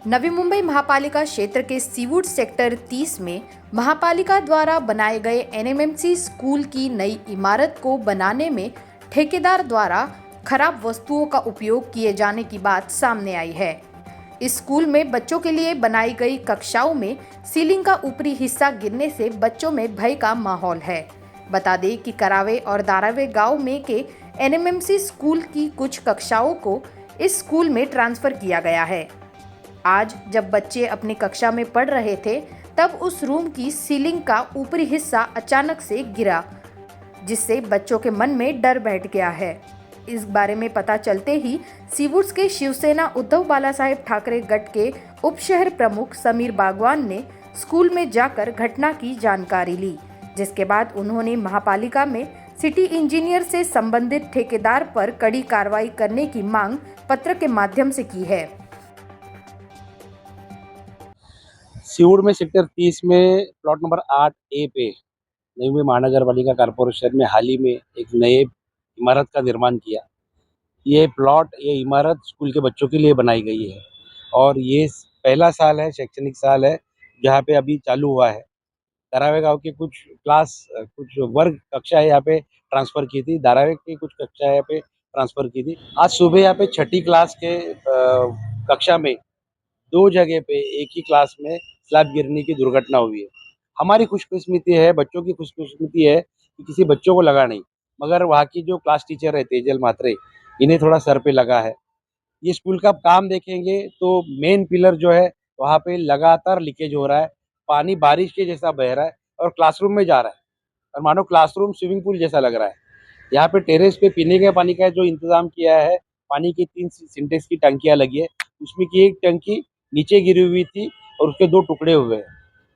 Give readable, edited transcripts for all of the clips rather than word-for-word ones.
नवी मुंबई महापालिका क्षेत्र के सीवुड सेक्टर 30 में महापालिका द्वारा बनाए गए एनएमएमसी स्कूल की नई इमारत को बनाने में ठेकेदार द्वारा खराब वस्तुओं का उपयोग किए जाने की बात सामने आई है। इस स्कूल में बच्चों के लिए बनाई गई कक्षाओं में सीलिंग का ऊपरी हिस्सा गिरने से बच्चों में भय का माहौल है। बता दें कि करावे और दारावे गांव में के एनएमएमसी स्कूल की कुछ कक्षाओं को इस स्कूल में ट्रांसफर किया गया है। आज जब बच्चे अपनी कक्षा में पढ़ रहे थे तब उस रूम की सीलिंग का ऊपरी हिस्सा अचानक से गिरा, जिससे बच्चों के मन में डर बैठ गया है। इस बारे में पता चलते ही सीवुड्स के शिवसेना उद्धव बालासाहेब ठाकरे गट के उप शहर प्रमुख समीर बागवान ने स्कूल में जाकर घटना की जानकारी ली, जिसके बाद उन्होंने महापालिका में सिटी इंजीनियर से संबंधित ठेकेदार पर कड़ी कार्रवाई करने की मांग पत्र के माध्यम से की है। सीवुड में सेक्टर 30 में प्लॉट नंबर 8A पे नई मुंबई महानगर पालिका कॉर्पोरेशन में हाल ही में एक नए इमारत का निर्माण किया। ये इमारत स्कूल के बच्चों के लिए बनाई गई है और ये पहला साल है, शैक्षणिक साल है, जहाँ पे अभी चालू हुआ है। दारावे गांव के कुछ वर्ग कक्षाएं यहाँ पे ट्रांसफ़र की थी, दारावे की कुछ कक्षाएं यहाँ पे ट्रांसफ़र की थी। आज सुबह यहाँ पे छठी क्लास के कक्षा में 2 जगह पे एक ही क्लास में स्लैब गिरने की दुर्घटना हुई है। हमारी खुशकिस्मती है, बच्चों की खुशकिस्मती है कि किसी बच्चों को लगा नहीं, मगर वहाँ की जो क्लास टीचर है तेजल मात्रे, इन्हें थोड़ा सर पे लगा है। ये स्कूल का काम देखेंगे तो मेन पिलर जो है वहाँ पे लगातार लीकेज हो रहा है, पानी बारिश के जैसा बह रहा है और क्लासरूम में जा रहा है और मानो क्लासरूम स्विमिंग पूल जैसा लग रहा है। यहाँ पे टेरेस पे पीने के पानी का जो इंतजाम किया है, पानी की 3 सिंटेक्स की टंकियाँ लगी है, उसमें की एक टंकी नीचे गिरी हुई थी और उसके 2 टुकड़े हुए हैं।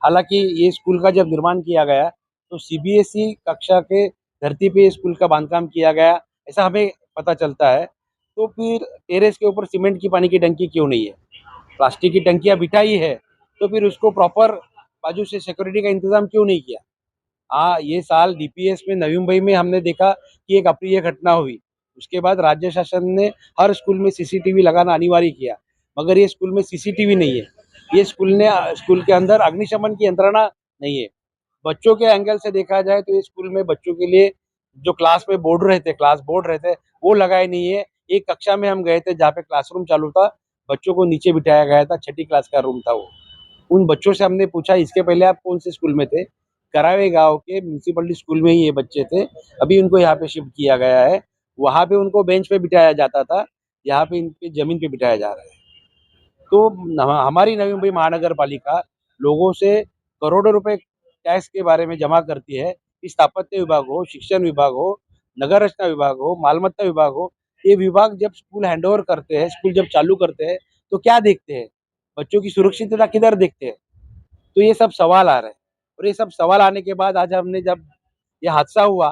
हालांकि ये स्कूल का जब निर्माण किया गया तो सीबीएसई कक्षा के धरती पे स्कूल का बांधकाम किया गया, ऐसा हमें पता चलता है। तो फिर टेरेस के ऊपर सीमेंट की पानी की टंकी क्यों नहीं है? प्लास्टिक की टंकियाँ बिठाई है, तो फिर उसको प्रॉपर बाजू से सिक्योरिटी का इंतजाम क्यों नहीं किया? ये साल डीपीएस में नवी मुंबई में हमने देखा कि एक अप्रिय घटना हुई। उसके बाद राज्य शासन ने हर स्कूल में सीसीटीवी लगाना अनिवार्य किया, मगर ये स्कूल में सीसीटीवी नहीं है। ये स्कूल के अंदर अग्निशमन की यंत्रणा नहीं है। बच्चों के एंगल से देखा जाए तो ये स्कूल में बच्चों के लिए जो क्लास बोर्ड रहते, वो लगाए नहीं है। एक कक्षा में हम गए थे जहाँ पे क्लासरूम चालू था, बच्चों को नीचे बिठाया गया था, छठी क्लास का रूम था वो। उन बच्चों से हमने पूछा इसके पहले आप कौन से स्कूल में थे? करावे गाँव के म्युनिसिपलिटी स्कूल में ही ये बच्चे थे, अभी उनको यहाँ पे शिफ्ट किया गया है। वहाँ पे उनको बेंच पे बिठाया जाता था, यहाँ पे इनके ज़मीन पे बिठाया जा रहा है। तो हमारी नवी मुंबई महानगर पालिका लोगों से करोड़ों रुपए टैक्स के बारे में जमा करती है। स्थापत्य विभाग हो, शिक्षण विभाग हो, नगर रचना विभाग हो, मालमत्ता विभाग हो, ये विभाग जब स्कूल हैंडओवर करते हैं, स्कूल जब चालू करते हैं, तो क्या देखते हैं? बच्चों की सुरक्षितता किधर देखते हैं? तो ये सब सवाल आ रहे हैं और ये सब सवाल आने के बाद आज हमने जब ये हादसा हुआ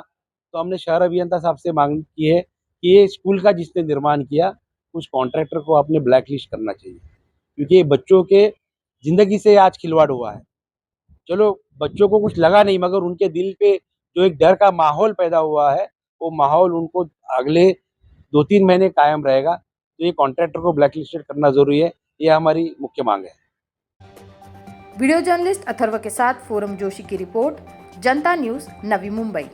तो हमने शहर अभियंता साहब से मांग की है कि ये स्कूल का जिसने निर्माण किया उस कॉन्ट्रैक्टर को आपने ब्लैक लिस्ट करना चाहिए, क्योंकि ये बच्चों के ज़िंदगी से आज खिलवाड़ हुआ है। चलो बच्चों को कुछ लगा नहीं, मगर उनके दिल पे जो एक डर का माहौल पैदा हुआ है, वो माहौल उनको अगले 2-3 महीने कायम रहेगा। तो ये कॉन्ट्रैक्टर को ब्लैक लिस्टेड करना ज़रूरी है, ये हमारी मुख्य मांग है। वीडियो जर्नलिस्ट अथर्व के साथ फोरम जोशी की रिपोर्ट, जनता न्यूज, नवी मुंबई।